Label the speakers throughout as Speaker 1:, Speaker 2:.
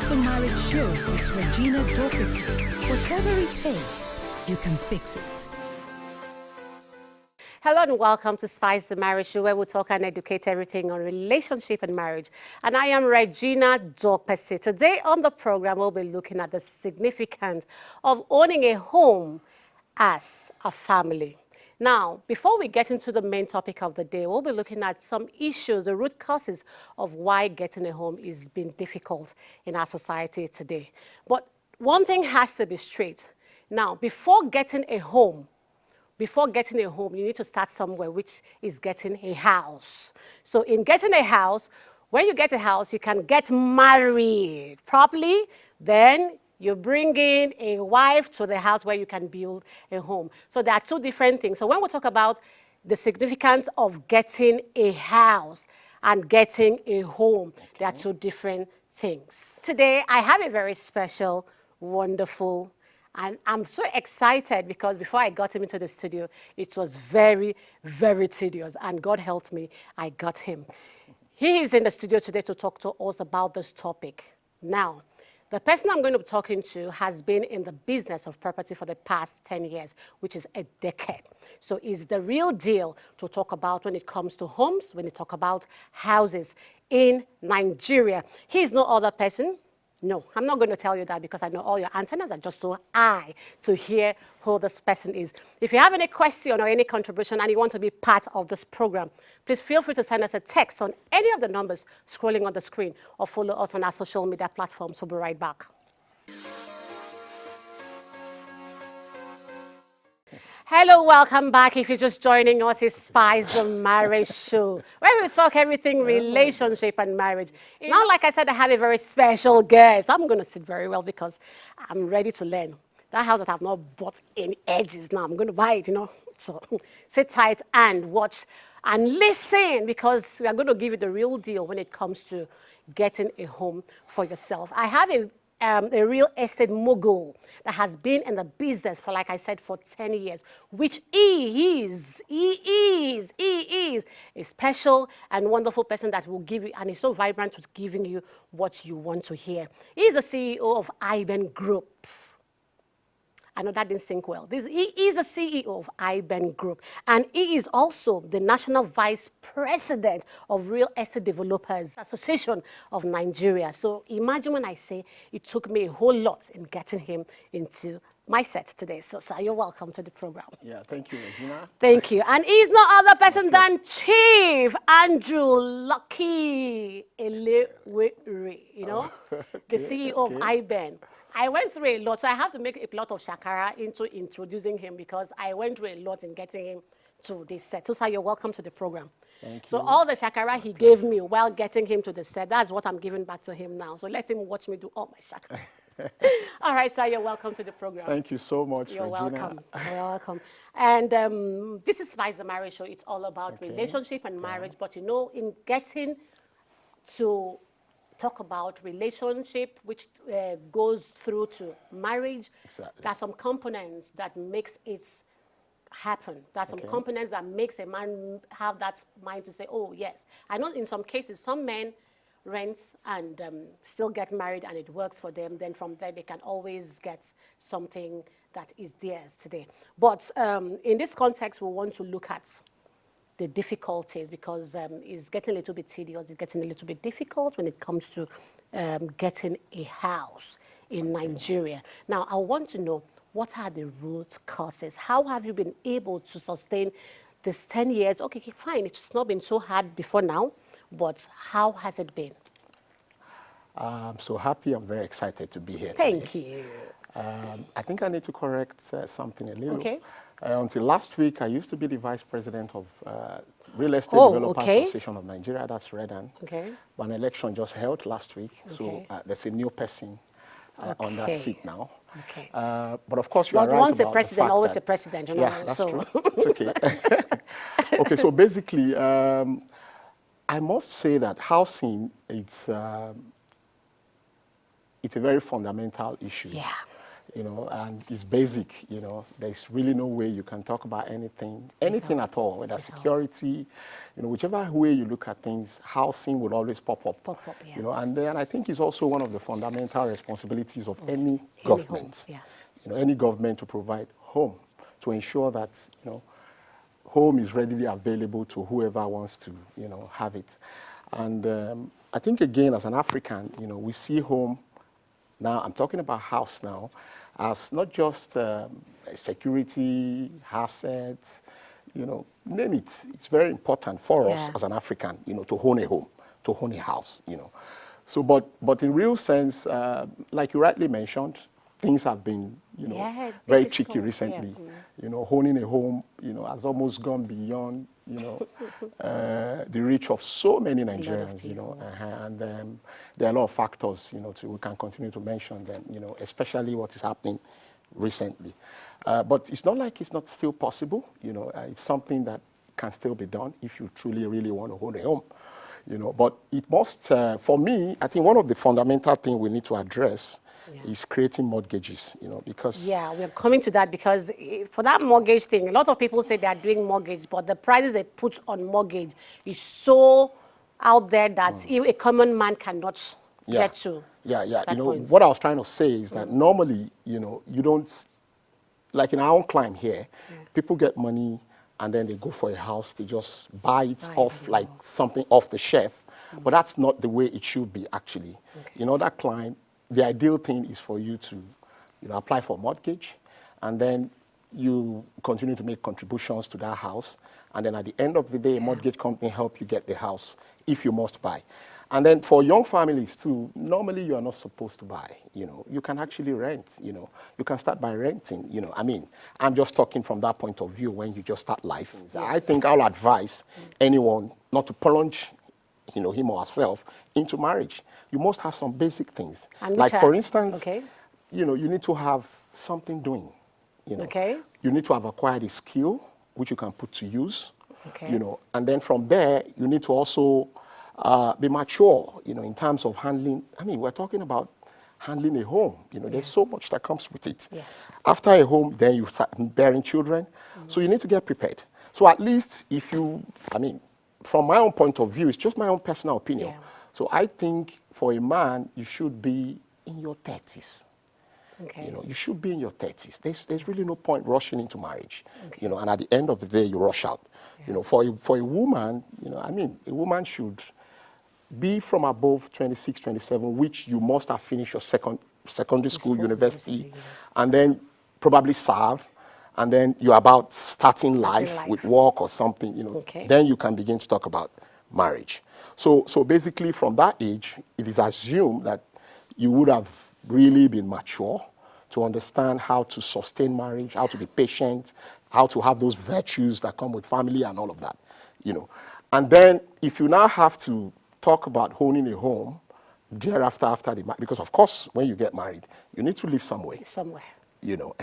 Speaker 1: the Marriage Show with Regina Dorcas. Whatever it takes, you can fix it.
Speaker 2: Hello and welcome to Spice the Marriage Show, where we talk and educate everything on relationship and marriage. And I am Regina Dorcas. Today on the program, we'll be looking at the significance of owning a home as a family. Now, before we get into the main topic of the day, we'll be looking at some issues, the root causes of why getting a home is being difficult in our society today. But one thing has to be straight. Now, before getting a home, you need to start somewhere, which is getting a house. So in getting a house, when you get a house, you can get married properly. Then you bring in a wife to the house where you can build a home. So there are two different things. So when we talk about the significance of getting a house and getting a home, there are two different things. Today, I have a very special, wonderful, and I'm so excited because before I got him into the studio, it was very, very tedious. And God helped me, I got him. He is in the studio today to talk to us about this topic. Now, the person I'm going to be talking to has been in the business of property for the past 10 years, which is a decade. So it's the real deal to talk about when it comes to homes, when you talk about houses in Nigeria. He is no other person. No, I'm not going to tell you that because I know all your antennas are just so high to hear who this person is. If you have any question or any contribution and you want to be part of this program, please feel free to send us a text on any of the numbers scrolling on the screen or follow us on our social media platforms. We'll be right back. Hello, welcome back. If you're just joining us, it's Spice the Marriage Show, where we talk everything relationship and marriage. Now, like I said, I have a very special guest. I'm going to sit very well because I'm ready to learn. That house that I've not bought any edges now, I'm going to buy it, So sit tight and watch and listen because we are going to give you the real deal when it comes to getting a home for yourself. I have a real estate mogul that has been in the business for, like I said, for 10 years, which he is a special and wonderful person that will give you, and is so vibrant with giving you what you want to hear. He is the CEO of Aiben Group. I know that didn't sink well. He is the CEO of Aiben Group, and he is also the National Vice President of Real Estate Developers Association of Nigeria. So imagine when I say it took me a whole lot in getting him into my set today. So, sir, you're welcome to the program.
Speaker 3: Yeah, thank you, Regina.
Speaker 2: Thank you. And he's no other person than Chief Andy Elerewe, the CEO of Aiben. I went through a lot, so I have to make a lot of shakara into introducing him because I went through a lot in getting him to this set. So, sir, you're welcome to the program.
Speaker 3: Thank you.
Speaker 2: So all the shakara he gave me while getting him to the set, that's what I'm giving back to him now. So let him watch me do all my shakara. All right, sir, you're welcome to the program.
Speaker 3: Thank you so much,
Speaker 2: You're
Speaker 3: Regina.
Speaker 2: welcome. You're welcome. And this is Spice the Marriage Show. It's all about relationship and marriage. But, in getting to talk about relationship, which goes through to marriage.
Speaker 3: Exactly.
Speaker 2: There are some components that makes it happen. There are some components that makes a man have that mind to say, oh, yes. I know in some cases, some men rent and still get married and it works for them. Then from there, they can always get something that is theirs today. But in this context, we want to look at the difficulties because it's getting a little bit tedious, it's getting a little bit difficult when it comes to getting a house in Nigeria. Now, I want to know, what are the root causes? How have you been able to sustain this 10 years? Okay, fine, it's not been so hard before now, but how has it been?
Speaker 3: I'm so happy, I'm very excited to be here
Speaker 2: Thank
Speaker 3: today.
Speaker 2: you.
Speaker 3: I think I need to correct something a little.
Speaker 2: Okay.
Speaker 3: Until last week, I used to be the Vice President of Real Estate Developers Association of Nigeria, that's REDAN.
Speaker 2: Okay.
Speaker 3: One election just held last week, so there's a new person on that seat now.
Speaker 2: Okay.
Speaker 3: But of course, you are right
Speaker 2: once
Speaker 3: about
Speaker 2: a president,
Speaker 3: the fact
Speaker 2: always
Speaker 3: that,
Speaker 2: a president,
Speaker 3: Yeah, that's true. It's okay. Okay, so basically, I must say that housing, it's a very fundamental issue.
Speaker 2: Yeah.
Speaker 3: you know, and it's basic, you know. There's really no way you can talk about anything at all, whether security, you know, whichever way you look at things, housing will always pop up.
Speaker 2: Yeah.
Speaker 3: You know, and then I think it's also one of the fundamental responsibilities of any government,
Speaker 2: home, yeah.
Speaker 3: you know, any government to provide home, to ensure that, you know, home is readily available to whoever wants to, you know, have it. And I think, again, as an African, you know, we see home, now I'm talking about house now, as not just security, assets, you know, name it. It's very important for us as an African, you know, to own a home, to own a house, you know. So, but in real sense, like you rightly mentioned, things have been, you know, very tricky recently. You know, owning a home, you know, has almost gone beyond, you know, the reach of so many Nigerians, you know, and there are a lot of factors, you know, we can continue to mention them, you know, especially what is happening recently. But it's not like it's not still possible, you know, it's something that can still be done if you truly, really want to own a home, you know. But it must, for me, I think one of the fundamental things we need to address is creating mortgages, you know, because...
Speaker 2: Yeah, we're coming to that because for that mortgage thing, a lot of people say they are doing mortgage, but the prices they put on mortgage is so out there that a common man cannot get to.
Speaker 3: Yeah. You know,
Speaker 2: point.
Speaker 3: what I was trying to say is that normally, you know, you don't, like in our own climb here, people get money and then they go for a house, they just buy it off like something off the shelf. But that's not the way it should be, actually. You know, that climb, the ideal thing is for you to, you know, apply for a mortgage, and then you continue to make contributions to that house, and then at the end of the day, a mortgage company help you get the house if you must buy. And then for young families too, normally you are not supposed to buy, you know. You can actually rent, you know. You can start by renting, you know. I mean, I'm just talking from that point of view when you just start life. I think I'll advise anyone not to plunge, you know, him or herself into marriage. You must have some basic things. Like, for instance, you know, you need to have something doing, you know. You need to have acquired a skill which you can put to use, you know. And then from there, you need to also be mature, you know, in terms of handling. I mean, we're talking about handling a home. You know, there's so much that comes with it. After a home, then you start bearing children. So you need to get prepared. So at least if you, I mean, from my own point of view, it's just my own personal opinion. So I think for a man, you should be in your 30s. You know, you should be in your 30s. There's really no point rushing into marriage. You know, and at the end of the day, you rush out. You know, for a woman, you know, I mean, a woman should be from above 26, 27, which you must have finished your secondary school, university, and then probably serve, and then you're about starting life with work or something, you know, then you can begin to talk about marriage. So basically from that age, it is assumed that you would have really been mature to understand how to sustain marriage, how to be patient, how to have those virtues that come with family and all of that, you know. And then if you now have to talk about owning a home thereafter after the marriage, because of course when you get married, you need to live somewhere. You know,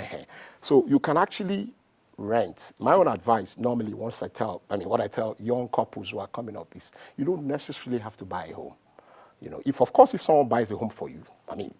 Speaker 3: so you can actually rent. My own advice normally, what I tell young couples who are coming up is you don't necessarily have to buy a home. You know, if someone buys a home for you, I mean,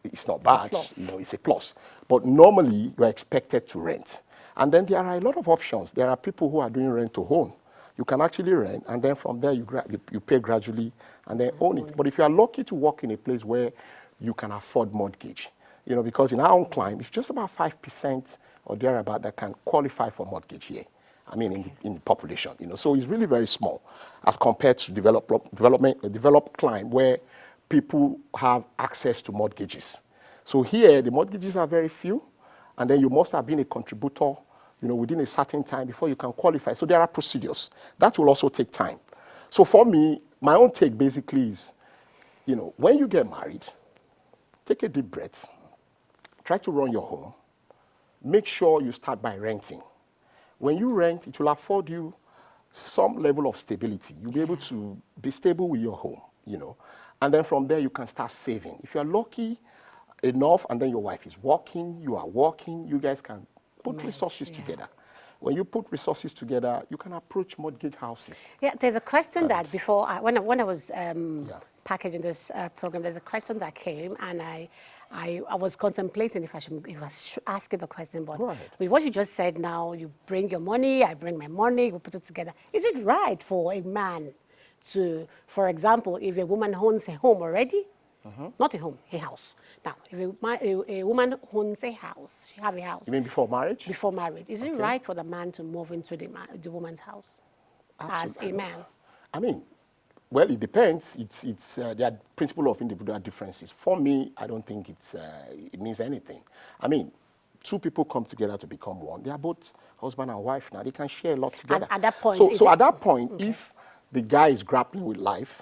Speaker 3: it's not bad, you know, it's a plus. But normally you're expected to rent. And then there are a lot of options. There are people who are doing rent to own. You can actually rent, and then from there you pay gradually and then own it. But if you are lucky to work in a place where you can afford mortgage, you know, because in our own climb, it's just about 5% or thereabout that can qualify for mortgage here. I mean, in the population, you know. So it's really very small as compared to developed climb where people have access to mortgages. So here, the mortgages are very few, and then you must have been a contributor, you know, within a certain time before you can qualify. So there are procedures. That will also take time. So for me, my own take basically is, you know, when you get married, take a deep breath, try to run your home, make sure you start by renting. When you rent, it will afford you some level of stability. You'll be able to be stable with your home, you know. And then from there, you can start saving. If you're lucky enough and then your wife is working, you are working, you guys can put resources together. When you put resources together, you can approach mortgage houses.
Speaker 2: Yeah, there's a question that before, when I was packaging this program, there's a question that came, and I I was contemplating if I should ask you the question, but
Speaker 3: Go ahead.
Speaker 2: with what you just said now, you bring your money, I bring my money, we put it together. Is it right for a man to, for example, if a woman owns a home already, not a home, a house. Now, if a woman owns a house, she have a house.
Speaker 3: You mean before marriage?
Speaker 2: Before marriage, is it right for the man to move into the woman's house as a man?
Speaker 3: I mean, well, it depends. There are principle of individual differences. For me, I don't think it means anything. I mean, two people come together to become one. They are both husband and wife now. They can share a lot together.
Speaker 2: At that point,
Speaker 3: so at that point, if the guy is grappling with life,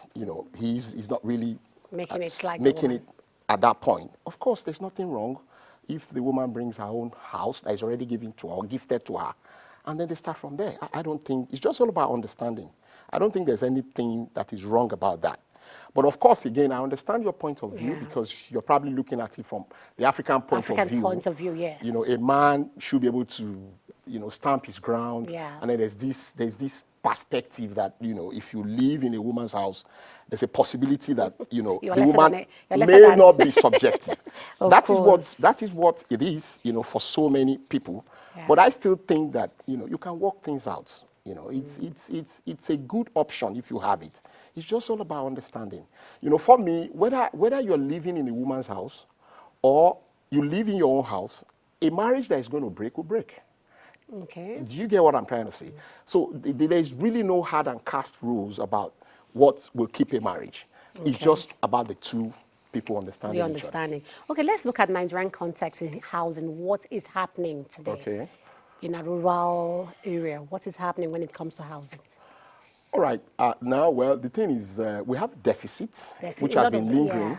Speaker 3: he's not really
Speaker 2: making it like
Speaker 3: making it at that point. Of course, there's nothing wrong if the woman brings her own house that is already given to her or gifted to her, and then they start from there. I don't think, it's just all about understanding. I don't think there's anything that is wrong about that. But of course, again, I understand your point of view because you're probably looking at it from the African point of view.
Speaker 2: African point of view, yes.
Speaker 3: A man should be able to, stamp his ground.
Speaker 2: Yeah.
Speaker 3: And then there's this perspective that, if you live in a woman's house, there's a possibility that, the woman may not be subjective. That is what it is, for so many people. Yeah. But I still think that, you can work things out. It's a good option if you have it. It's just all about understanding. For me, whether you're living in a woman's house or you live in your own house, a marriage that is going to break will break.
Speaker 2: Okay.
Speaker 3: Do you get what I'm trying to say? So there's really no hard and cast rules about what will keep a marriage. Okay. It's just about the two people understanding each other.
Speaker 2: Okay, let's look at Nigerian context in housing. What is happening today? Okay. In a rural area, what is happening when it comes to housing?
Speaker 3: All right. Now, well, the thing is, we have deficits, which has been lingering,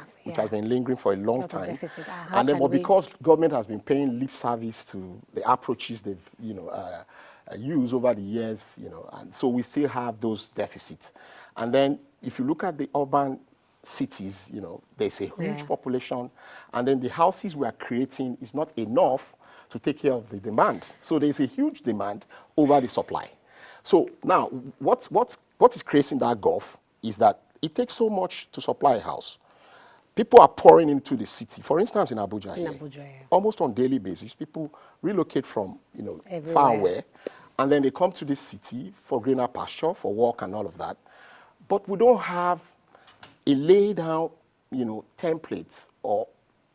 Speaker 3: for a long time. And then, but because government has been paying lip service to the approaches they've, used over the years, and so we still have those deficits. And then, if you look at the urban cities, there's a huge population, and then the houses we are creating is not enough to take care of the demand. So there's a huge demand over the supply. So now, what is creating that gulf is that it takes so much to supply a house. People are pouring into the city. For instance, in Abuja, almost on a daily basis, people relocate from far away, and then they come to this city for greener pasture, for work and all of that. But we don't have a laid down, template or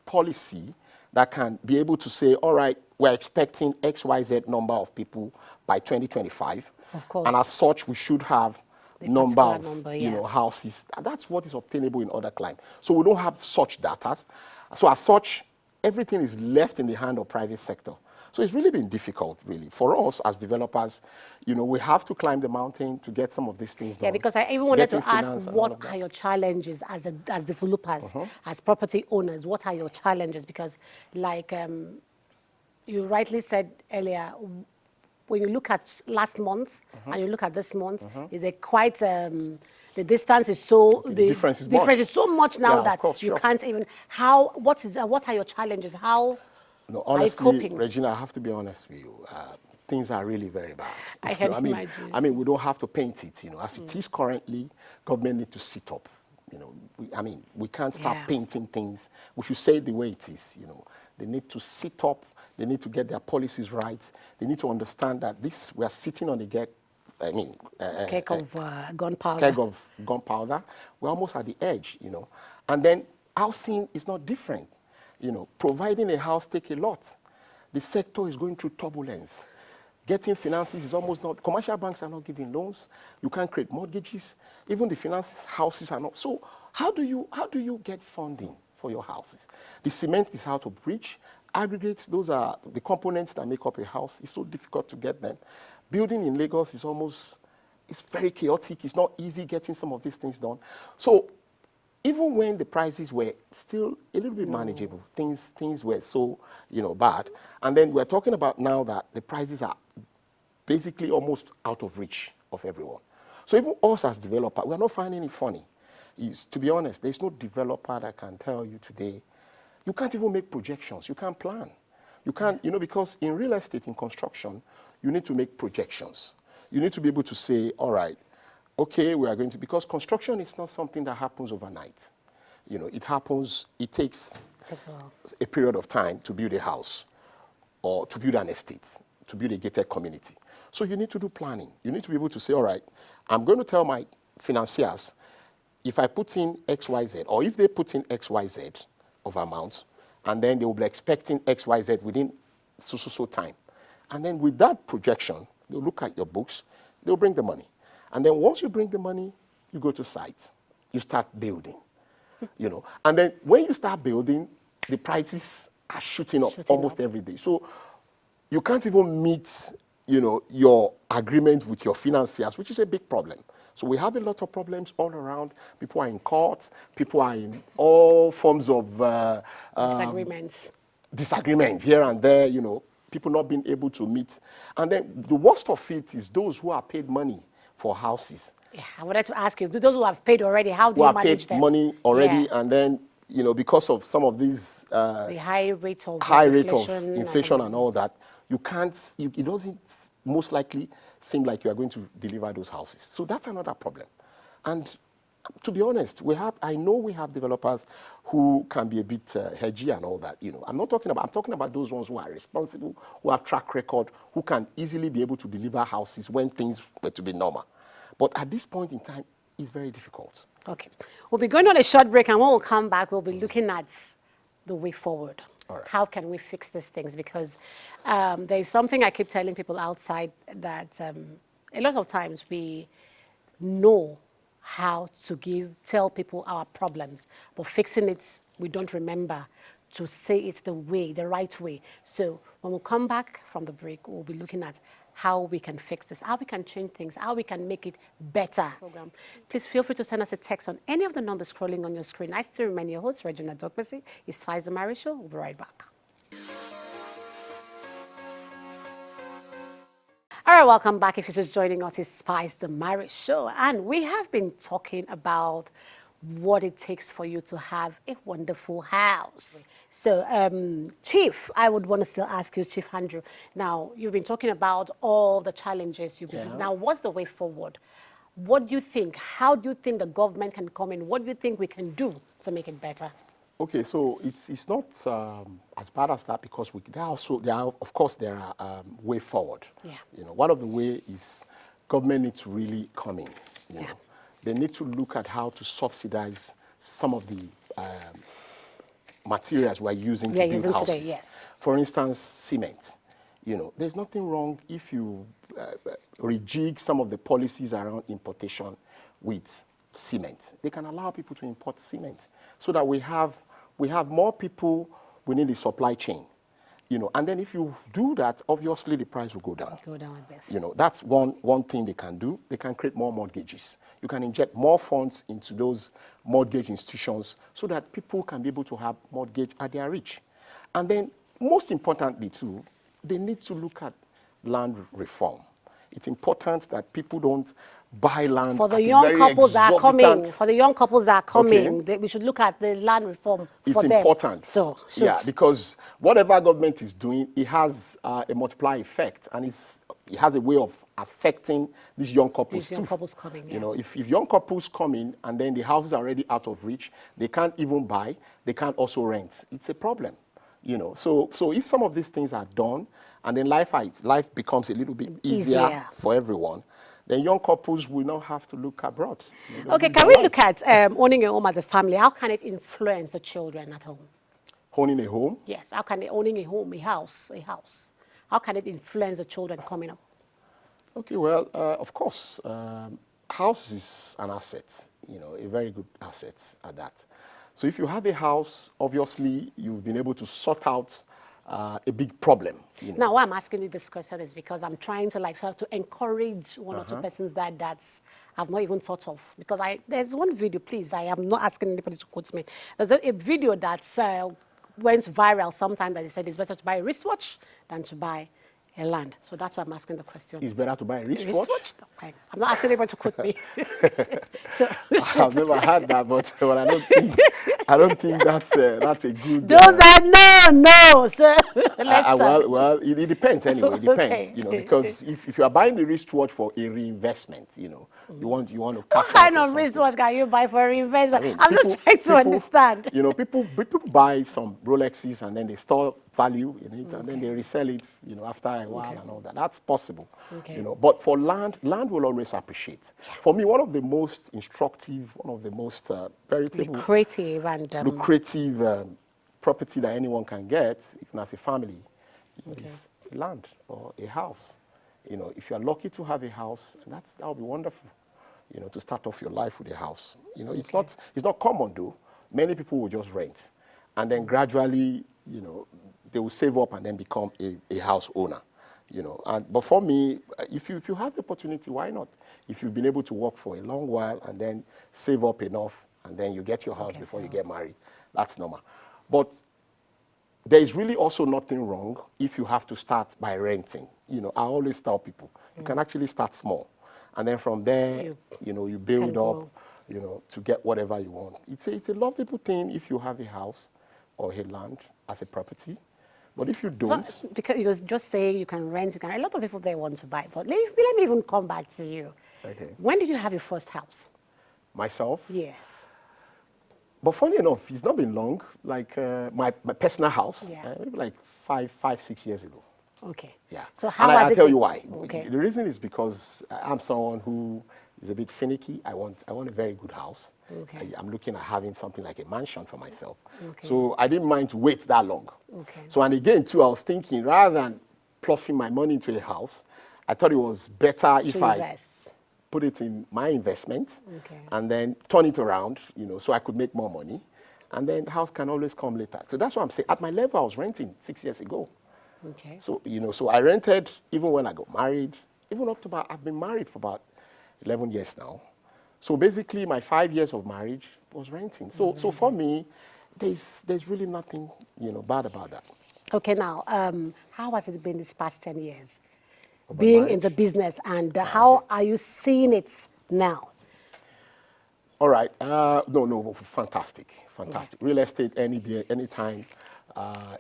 Speaker 3: policy that can be able to say, all right, we're expecting XYZ number of people by 2025.
Speaker 2: Of course.
Speaker 3: And as such, we should have number of houses. That's what is obtainable in other climes. So we don't have such data. So as such, everything is left in the hand of private sector. So it's really been difficult, really, for us as developers. We have to climb the mountain to get some of these things done.
Speaker 2: Yeah, because I even wanted to ask, what are your challenges as developers, as property owners? What are your challenges? Because, like you rightly said earlier, when you look at last month and you look at this month, is a quite the distance is so
Speaker 3: the difference is
Speaker 2: so much now that you can't even. What are your challenges? How?
Speaker 3: No, honestly, Regina, I have to be honest with you. Things are really very bad.
Speaker 2: I can imagine.
Speaker 3: I mean, we don't have to paint it. As it is currently, government need to sit up. We can't start painting things. We should say it the way it is. They need to sit up. They need to get their policies right. They need to understand that we are sitting on the keg of gunpowder. Keg of gunpowder. We're almost at the edge, And then housing is not different. Providing a house takes a lot. The sector is going through turbulence. Getting finances is almost not. Commercial banks are not giving loans. You can't create mortgages. Even the finance houses are not. So how do you get funding for your houses? The cement is out of reach. Aggregates, those are the components that make up a house. It's so difficult to get them. Building in Lagos it's very chaotic. It's not easy getting some of these things done. So even when the prices were still a little bit manageable, things were so, bad. And then we're talking about now that the prices are basically almost out of reach of everyone. So even us as developers, we're not finding it funny. To be honest, there's no developer that can tell you today, you can't even make projections. You can't plan. You can't, because in real estate, in construction, you need to make projections. You need to be able to say, all right, okay, we are going to, because construction is not something that happens overnight. You know, it happens, it takes
Speaker 2: Takes a while.
Speaker 3: a period of time to build a house or to build an estate, to build a gated community. So you need to do planning. You need to be able to say, all right, I'm going to tell my financiers, if I put in X, Y, Z, or if they put in X, Y, Z of amounts, and then they will be expecting X, Y, Z within so time. And then with that projection, they'll look at your books, they'll bring the money. And then once you bring the money, you go to site, you start building, you know. And then when you start building, the prices are shooting up almost every day. So you can't even meet, you know, your agreement with your financiers, which is a big problem. So we have a lot of problems all around. People are in courts. People are in all forms of disagreement here and there, you know, people not being able to meet. And then the worst of it is those who are paid money for houses.
Speaker 2: Yeah, I wanted to ask you, those who have paid already, how do
Speaker 3: who
Speaker 2: you
Speaker 3: are
Speaker 2: manage
Speaker 3: paid
Speaker 2: them?
Speaker 3: money already,
Speaker 2: Yeah.
Speaker 3: and then, you know, because of some of these
Speaker 2: The high rate of
Speaker 3: inflation and all that, you can't, it doesn't most likely seem like you are going to deliver those houses. So that's another problem. And to be honest, I know we have developers who can be a bit hedgy and all that, you know. I'm talking about those ones who are responsible, who have track record, who can easily be able to deliver houses when things were to be normal. But at this point in time, it's very difficult.
Speaker 2: Okay. We'll be going on a short break, and when we'll come back, we'll be looking at the way forward.
Speaker 3: All right.
Speaker 2: How can we fix these things? Because there's something I keep telling people outside that a lot of times we know how to tell people our problems, but fixing it, we don't remember to say it the right way. So when we come back from the break, we'll be looking at how we can fix this, how we can change things, how we can make it better. Please feel free to send us a text on any of the numbers scrolling on your screen. I still remain your host, Regina Dokpesi. It's Spice the Marriage Show. We'll be right back. All right, welcome back. If you're just joining us, it's Spice the Marriage Show. And we have been talking about what it takes for you to have a wonderful house. So, Chief, I would want to still ask you, Chief Andrew, now you've been talking about all the challenges you've been. Now, what's the way forward? What do you think? How do you think the government can come in? What do you think we can do to make it better?
Speaker 3: Okay, so it's not as bad as that, because of course there are way forward.
Speaker 2: Yeah.
Speaker 3: You know, one of the way is government needs to really come in. You know, they need to look at how to subsidize some of the materials we're using to build houses.
Speaker 2: Today, yes.
Speaker 3: For instance, cement. You know, there's nothing wrong if you rejig some of the policies around importation with cement. They can allow people to import cement so that we have more people within the supply chain. You know, and then if you do that, obviously the price will go down.
Speaker 2: Go down a bit.
Speaker 3: You know, that's one thing they can do. They can create more mortgages. You can inject more funds into those mortgage institutions so that people can be able to have mortgage at their reach. And then, most importantly too, they need to look at land reform. It's important that people don't buy land
Speaker 2: for the
Speaker 3: at
Speaker 2: young
Speaker 3: a very
Speaker 2: couples that are coming.
Speaker 3: exorbitant-
Speaker 2: For the young couples that are coming,
Speaker 3: Okay.
Speaker 2: we should look at the land reform
Speaker 3: It's
Speaker 2: for them.
Speaker 3: important.
Speaker 2: So,
Speaker 3: yeah, because whatever government is doing, it has a multiplier effect, and it has a way of affecting these young couples
Speaker 2: These young
Speaker 3: too.
Speaker 2: couples coming,
Speaker 3: You know, if young couples come in and then the houses are already out of reach, they can't even buy, they can't also rent. It's a problem. You know, so if some of these things are done, and then life becomes a little bit easier for everyone, then young couples will not have to look abroad.
Speaker 2: Okay, can we look at owning a home as a family? How can it influence the children at home?
Speaker 3: Owning a home?
Speaker 2: Yes, how can owning a home, a house, how can it influence the children coming up?
Speaker 3: Okay, well, of course, house is an asset, you know, a very good asset at that. So if you have a house, obviously you've been able to sort out a big problem. You know.
Speaker 2: Now, why I'm asking you this question is because I'm trying to to encourage one or two persons that I've not even thought of. Because there's one video, please, I am not asking anybody to quote me. There's a video that went viral sometime that they said it's better to buy a wristwatch than to buy a land. So that's why I'm asking the question.
Speaker 3: It's better to buy a wristwatch?
Speaker 2: I'm not asking anybody to quote me. So,
Speaker 3: I've never had that, but I don't think I don't think that's a good.
Speaker 2: Those are no, sir. Let's start.
Speaker 3: Well, it depends anyway. It depends,
Speaker 2: Okay.
Speaker 3: Because if you are buying the wristwatch for a reinvestment, you want to
Speaker 2: What
Speaker 3: cash out
Speaker 2: kind
Speaker 3: or
Speaker 2: of
Speaker 3: something.
Speaker 2: wristwatch can you buy for investment?
Speaker 3: I mean,
Speaker 2: I'm just trying to understand.
Speaker 3: People buy some Rolexes and then they store value in it and then they resell it, after a while and all that. That's possible,
Speaker 2: Okay.
Speaker 3: But for land will always appreciate. For me, one of the most instructive, one of the most veritable
Speaker 2: Lucrative and
Speaker 3: lucrative property that anyone can get, even as a family, is land or a house. If you're lucky to have a house, that would be wonderful. To start off your life with a house. It's not common though. Many people will just rent, and then gradually, they will save up and then become a house owner. But for me, if you have the opportunity, why not? If you've been able to work for a long while and then save up enough, and then you get your house before you get married, that's normal. But there is really also nothing wrong if you have to start by renting. I always tell people, you can actually start small. And then from there, you build up, to get whatever you want. It's a lovable thing if you have a house or a land as a property. But if you don't...
Speaker 2: So, because you just say you can rent, a lot of people, they want to buy. But let me even come back to you.
Speaker 3: Okay.
Speaker 2: When did you have your first house?
Speaker 3: Myself?
Speaker 2: Yes.
Speaker 3: But funny enough, it's not been long. Like my personal house, maybe like 5, 6 years ago.
Speaker 2: Okay.
Speaker 3: Yeah.
Speaker 2: So how
Speaker 3: I'll tell you
Speaker 2: been?
Speaker 3: why.
Speaker 2: Okay.
Speaker 3: The reason is because I'm someone who is a bit finicky. I want a very good house.
Speaker 2: Okay.
Speaker 3: I'm looking at having something like a mansion for myself.
Speaker 2: Okay.
Speaker 3: So I didn't mind to wait that long.
Speaker 2: Okay.
Speaker 3: So and again too, I was thinking rather than ploughing my money into a house, I thought it was better if I put it in my investment and then turn it around, so I could make more money. And then the house can always come later. So that's what I'm saying. At my level, I was renting 6 years ago.
Speaker 2: Okay.
Speaker 3: So, so I rented even when I got married, even up to I've been married for about 11 years now. So basically my 5 years of marriage was renting. So for me, there's really nothing, bad about that.
Speaker 2: Okay, now, how has it been these past 10 years? Being in the business, and how are you seeing it now?
Speaker 3: All right. No, fantastic. Real estate, any day, anytime.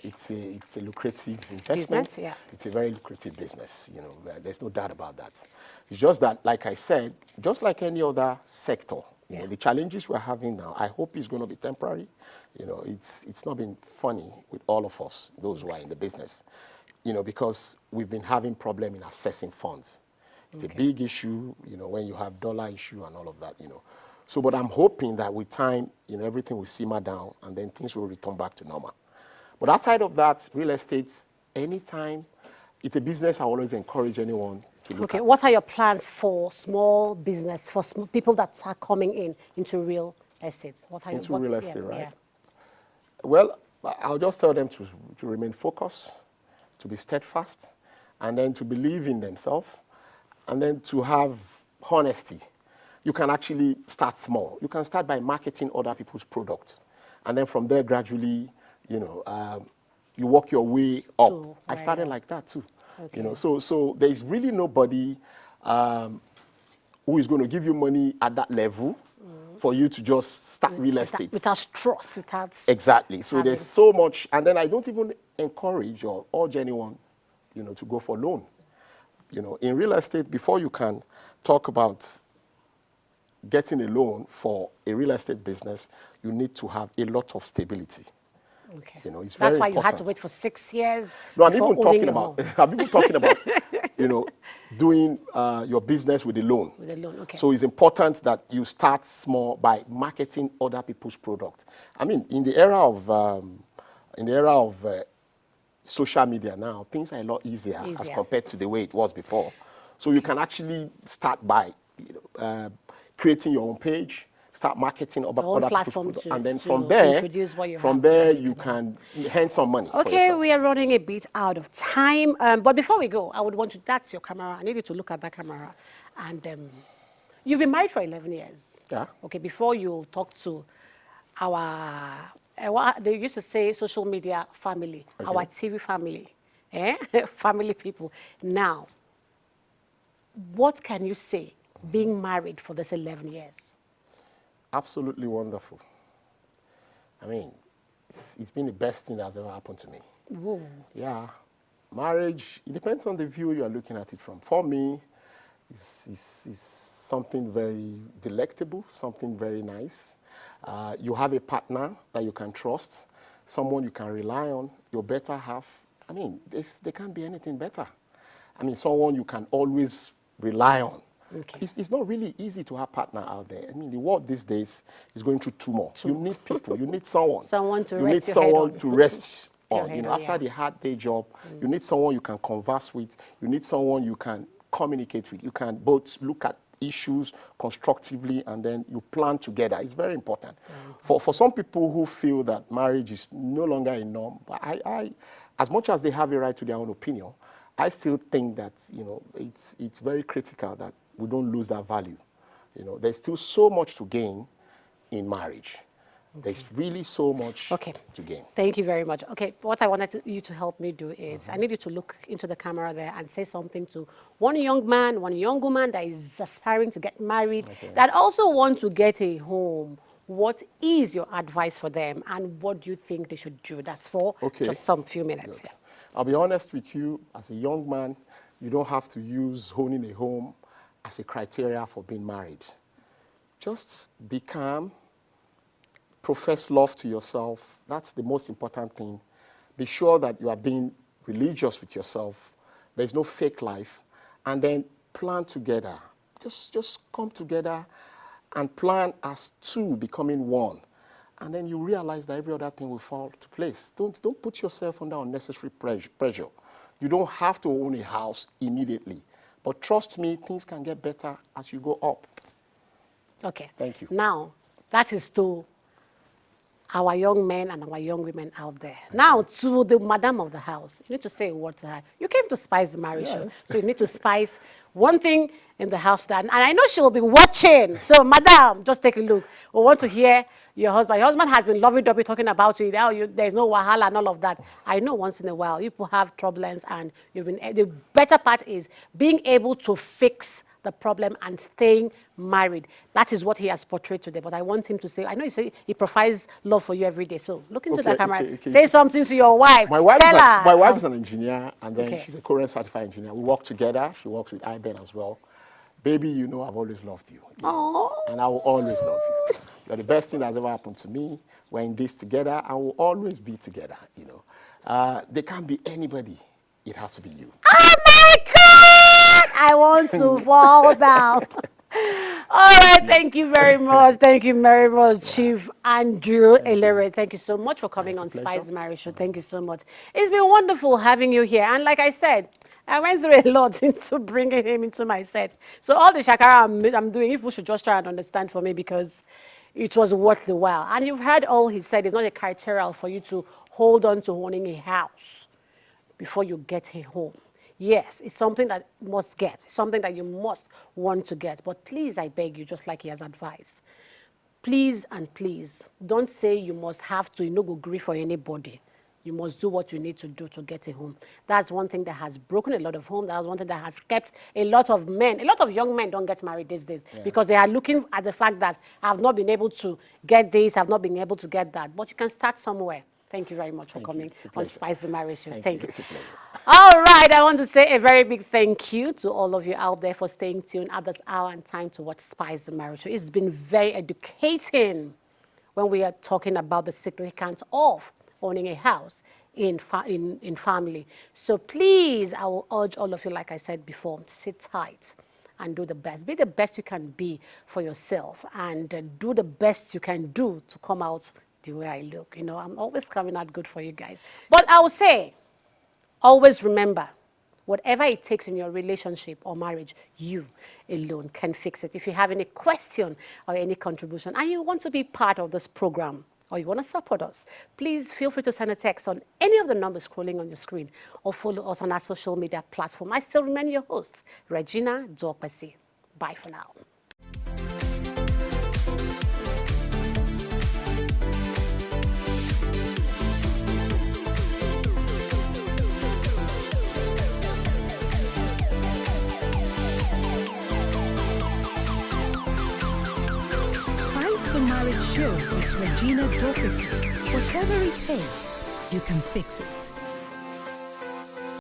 Speaker 3: It's a lucrative investment.
Speaker 2: Business, yeah.
Speaker 3: It's a very lucrative business. There's no doubt about that. It's just that, like I said, just like any other sector, the challenges we're having now, I hope it's going to be temporary. It's not been funny with all of us, those who are in the business, because we've been having problem in accessing funds. It's a big issue, when you have dollar issue and all of that, So, but I'm hoping that with time, everything will simmer down and then things will return back to normal. But outside of that, real estate, anytime, it's a business I always encourage anyone to look at.
Speaker 2: Okay, what are your plans for small business, for people that are coming into real estate?
Speaker 3: Into real estate, right?
Speaker 2: Yeah.
Speaker 3: Well, I'll just tell them to remain focused, to be steadfast, and then to believe in themselves, and then to have honesty. You can actually start small. You can start by marketing other people's products. And then from there, gradually, you work your way up. I started like that too. Okay. So there's really nobody who is going to give you money at that level for you to just start real estate.
Speaker 2: Without trust, without...
Speaker 3: Exactly. So there's so much, and then I don't even encourage or urge anyone, to go for loan. In real estate, before you can talk about getting a loan for a real estate business, you need to have a lot of stability.
Speaker 2: Okay.
Speaker 3: It's
Speaker 2: That's
Speaker 3: very
Speaker 2: why
Speaker 3: important.
Speaker 2: you had to wait for 6 years.
Speaker 3: No, I'm even talking about. I'm even talking about, doing your business with a loan.
Speaker 2: With a loan, okay.
Speaker 3: So it's important that you start small by marketing other people's products. I mean, in the era of social media now, things are a lot easier as compared to the way it was before. So you can actually start by creating your own page, start marketing other people's products, and then from there you can earn some money.
Speaker 2: Okay, we are running a bit out of time, but before we go, I would want to, that's your camera, I need you to look at that camera. And you've been married for 11 years.
Speaker 3: Yeah.
Speaker 2: Okay, before you talk to our, they used to say social media family, our TV family, family people. Now, what can you say being married for this 11 years?
Speaker 3: Absolutely wonderful. I mean, it's been the best thing that's ever happened to me.
Speaker 2: Whoa.
Speaker 3: Yeah. Marriage, it depends on the view you are looking at it from. For me, it's something very delectable, something very nice. You have a partner that you can trust, someone you can rely on, your better half. I mean, there can't be anything better. I mean, someone you can always rely on.
Speaker 2: Okay.
Speaker 3: It's not really easy to have a partner out there. I mean, the world these days is going through turmoil. You need people. You need someone.
Speaker 2: Someone to
Speaker 3: you
Speaker 2: rest
Speaker 3: need
Speaker 2: your
Speaker 3: someone
Speaker 2: head on.
Speaker 3: to rest
Speaker 2: Your
Speaker 3: on.
Speaker 2: head
Speaker 3: You know,
Speaker 2: on,
Speaker 3: after
Speaker 2: yeah.
Speaker 3: the hard day job, you need someone you can converse with. You need someone you can communicate with. You can both look at issues constructively and then you plan together. It's very important. For some people who feel that marriage is no longer a norm, I as much as they have a right to their own opinion, I still think that, you know, it's very critical that we don't lose that value. You know, there's still so much to gain in marriage. There's really so much to gain.
Speaker 2: Thank you very much. Okay, what I wanted you to help me do is I need you to look into the camera there and say something to one young man, one young woman that is aspiring to get married, that also want to get a home. What is your advice for them and what do you think they should do? That's for just some few minutes here.
Speaker 3: I'll be honest with you, as a young man, you don't have to use owning a home as a criteria for being married. Just be calm, profess love to yourself. That's the most important thing. Be sure that you are being religious with yourself. There's no fake life. And then plan together. Just come together and plan as two becoming one. And then you realize that every other thing will fall to place. Don't put yourself under unnecessary pressure. You don't have to own a house immediately. But trust me, things can get better as you go up.
Speaker 2: Okay.
Speaker 3: Thank you.
Speaker 2: Now, that is to our young men and our young women out there. Now, to the madam of the house, you need to say a word to her. You came to spice the marriage, so you need to spice one thing in the house. And I know she will be watching. So, madam, just take a look. We want to hear your husband. Your husband has been lovey-dovey talking about you. Now there's no wahala and all of that. I know once in a while you people have problems, and the better part is being able to fix the problem and staying married. That is what he has portrayed today. But I want him to say, I know you say he provides love for you every day. So look into the camera. Say something to your wife.
Speaker 3: My wife,
Speaker 2: Tell her.
Speaker 3: My wife is an engineer, and then she's a Korean certified engineer. We work together. She works with Aiben as well. Baby, you know I've always loved you. And I will always love you. You're the best thing that's ever happened to me. We're in this together, and we'll always be together, you know. There can't be anybody. It has to be you.
Speaker 2: Oh my God! I want to fall down. All right, thank you very much. Thank you very much, Chief Andy Elerewe. Thank you so much for coming on Spice the Marriage Show. Thank you so much. It's been wonderful having you here. And like I said, I went through a lot into bringing him into my set. So all the shakara I'm doing, people should just try and understand for me, because it was worth the while. And you've heard all he said. It's not a criteria for you to hold on to owning a house before you get a home. Yes, it's something that you must get, something that you must want to get. But please, I beg you, just like he has advised, please and please, don't say you must have to, you know, go grieve for anybody. You must do what you need to do to get a home. That's one thing that has broken a lot of homes. That's one thing that has kept a lot of men, a lot of young men don't get married these days because they are looking at the fact that I've not been able to get this, I've not been able to get that. But you can start somewhere. Thank you very much for coming on Spice the Marriage Show. Thank you. All right, I want to say a very big thank you to all of you out there for staying tuned at this hour and time to watch Spice the Marriage Show. It's been very educating when we are talking about the significance of owning a house in family. So please, I will urge all of you, like I said before, sit tight and do the best. Be the best you can be for yourself, and do the best you can do to come out the way I look. You know, I'm always coming out good for you guys. But I will say, always remember, whatever it takes in your relationship or marriage, you alone can fix it. If you have any question or any contribution and you want to be part of this program, or you want to support us, please feel free to send a text on any of the numbers scrolling on your screen, or follow us on our social media platform. I still remain your host, Regina Dorpesi. Bye for now.
Speaker 1: Spice the Marriage Show with Regina Dorpesi. Whatever it takes, you can fix it.